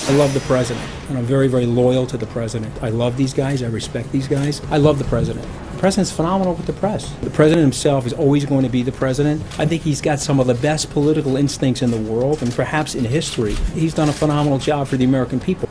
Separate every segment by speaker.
Speaker 1: I love the president, and I'm very, very loyal to the president. I love these guys. I respect these guys. I love the president. The president's phenomenal with the press. The president himself is always going to be the president. I think he's got some of the best political instincts in the world, and perhaps in history. He's done a phenomenal job for the American people.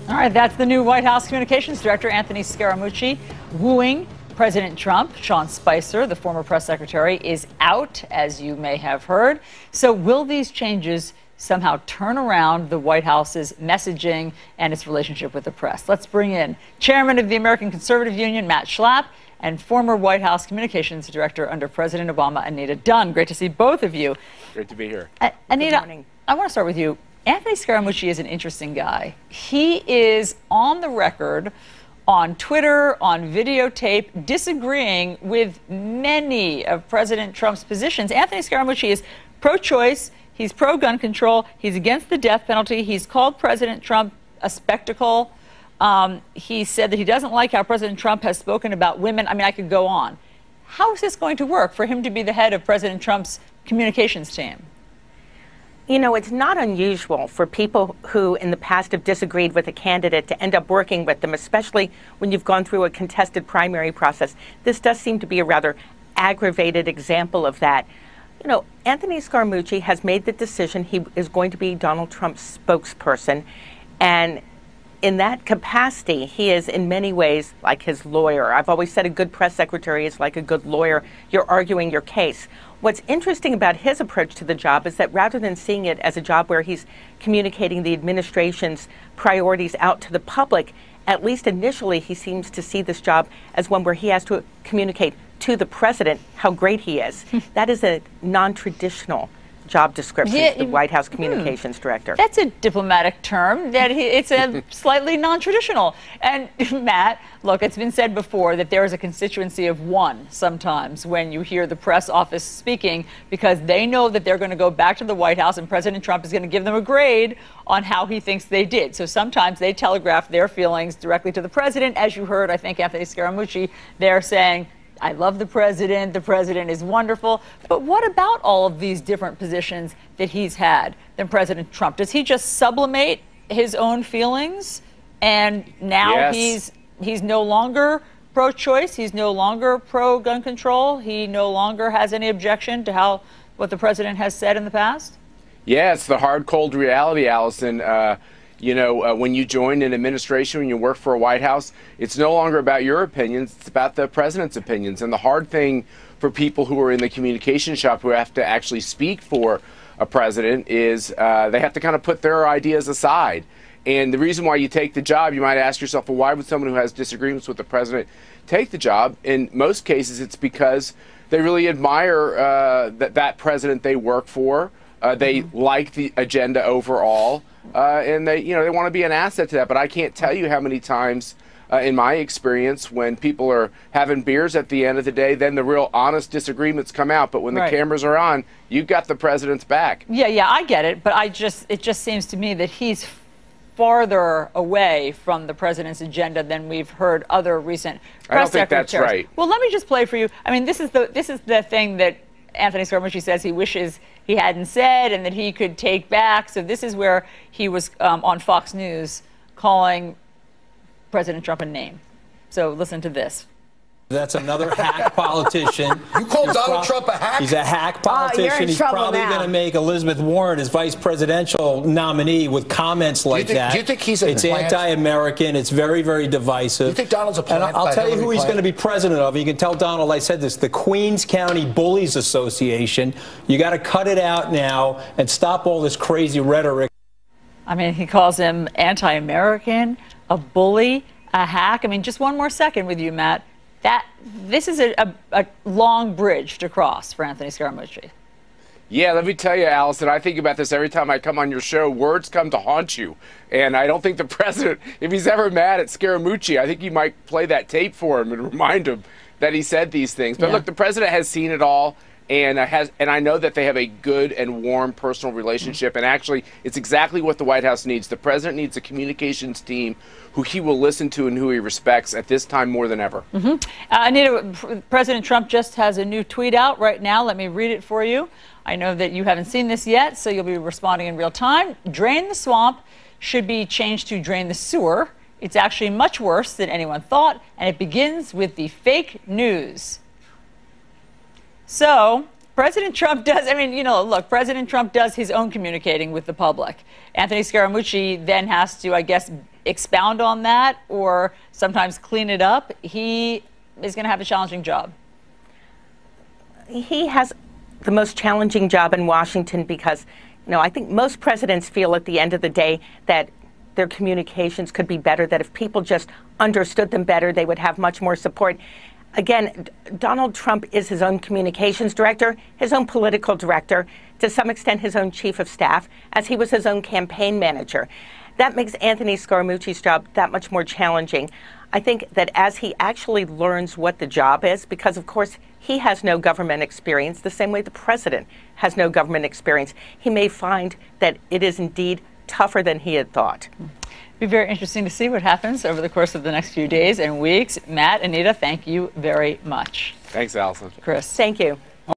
Speaker 2: All right, that's the new White House Communications Director, Anthony Scaramucci, wooing President Trump. Sean Spicer, the former press secretary, is out, as you may have heard. So will these changes somehow turn around the White House's messaging and its relationship with the press? Let's bring in Chairman of the American Conservative Union, Matt Schlapp, and former White House Communications Director under President Obama, Anita Dunn. Great to see both of you.
Speaker 3: Great to be here.
Speaker 2: Anita, I want to start with you. Anthony Scaramucci is an interesting guy. He is on the record, on Twitter, on videotape, disagreeing with many of President Trump's positions. Anthony Scaramucci is pro-choice. He's pro-gun control. He's against the death penalty. He's called President Trump a spectacle. He said that he doesn't like how President Trump has spoken about women. I mean, I could go on. How is this going to work for him to be the head of President Trump's communications team?
Speaker 4: You know, it's not unusual for people who in the past have disagreed with a candidate to end up working with them, especially when you've gone through a contested primary process. This does seem to be a rather aggravated example of that. You know, Anthony Scaramucci has made the decision he is going to be Donald Trump's spokesperson, and in that capacity, he is in many ways like his lawyer. I've always said a good press secretary is like a good lawyer. You're arguing your case. What's interesting about his approach to the job is that rather than seeing it as a job where he's communicating the administration's priorities out to the public, at least initially he seems to see this job as one where he has to communicate to the president how great he is. That is a non-traditional job description for the White House Communications Director.
Speaker 2: That's a diplomatic term. It's a slightly non-traditional. And Matt, look, it's been said before that there is a constituency of one sometimes when you hear the press office speaking, because they know that they're going to go back to the White House and President Trump is going to give them a grade on how he thinks they did. So sometimes they telegraph their feelings directly to the president. As you heard, I think Anthony Scaramucci, they're saying, I love the president is wonderful. But what about all of these different positions that he's had than President Trump? Does he just sublimate his own feelings? And now he's no longer pro-choice, he's no longer pro-gun control, he no longer has any objection to what the president has said in the past?
Speaker 3: Yeah, it's the hard, cold reality, Allison. You know, when you join an administration, when you work for a White House, it's no longer about your opinions, it's about the president's opinions. And the hard thing for people who are in the communication shop who have to actually speak for a president is they have to kind of put their ideas aside. And the reason why you take the job, you might ask yourself, well, why would someone who has disagreements with the president take the job? In most cases, it's because they really admire that president they work for. They like the agenda overall. And they want to be an asset to that. But I can't tell you how many times in my experience when people are having beers at the end of the day, then the real honest disagreements come out. But when the cameras are on, you've got the president's back.
Speaker 2: Yeah, I get it. But it just seems to me that he's farther away from the president's agenda than we've heard other recent press secretaries.
Speaker 3: I don't think that's right.
Speaker 2: Well, let me just play for you. I mean, this is the thing that Anthony Scaramucci says he wishes he hadn't said and that he could take back. So this is where he was on Fox News calling President Trump a name. So listen to this.
Speaker 1: That's another hack politician.
Speaker 5: You call Donald Trump a hack?
Speaker 1: He's a hack politician. He's probably going to make Elizabeth Warren his vice presidential nominee with comments like that.
Speaker 5: Do you think he's a
Speaker 1: It's anti-American. It's very, very divisive.
Speaker 5: Do you think Donald's a plant?
Speaker 1: And I'll tell you who he's going to be president of. You can tell Donald I said this. The Queens County Bullies Association. You got to cut it out now and stop all this crazy rhetoric.
Speaker 2: I mean, he calls him anti-American, a bully, a hack. I mean, just one more second with you, Matt. This is a long bridge to cross for Anthony Scaramucci.
Speaker 3: Yeah, let me tell you, Allison, I think about this every time I come on your show. Words come to haunt you. And I don't think the president, if he's ever mad at Scaramucci, I think you might play that tape for him and remind him that he said these things. But look, the president has seen it all. And I know that they have a good and warm personal relationship. And actually, it's exactly what the White House needs. The president needs a communications team who he will listen to and who he respects at this time more than ever.
Speaker 2: Anita, President Trump just has a new tweet out right now. Let me read it for you. I know that you haven't seen this yet, so you'll be responding in real time. Drain the swamp. should be changed to drain the sewer. It's actually much worse than anyone thought, and it begins with the fake news. So, President Trump does, look, President Trump does his own communicating with the public. Anthony Scaramucci then has to, I guess, expound on that or sometimes clean it up. He is going to have a challenging job.
Speaker 4: He has the most challenging job in Washington because, I think most presidents feel at the end of the day that their communications could be better, that if people just understood them better, they would have much more support. Again, Donald Trump is his own communications director, his own political director, to some extent his own chief of staff, as he was his own campaign manager. That makes Anthony Scaramucci's job that much more challenging. I think that as he actually learns what the job is, because of course he has no government experience, the same way the president has no government experience, he may find that it is indeed tougher than he had thought.
Speaker 2: It'll be very interesting to see what happens over the course of the next few days and weeks. Matt, Anita, thank you very much.
Speaker 3: Thanks, Allison.
Speaker 2: Chris.
Speaker 4: Thank you.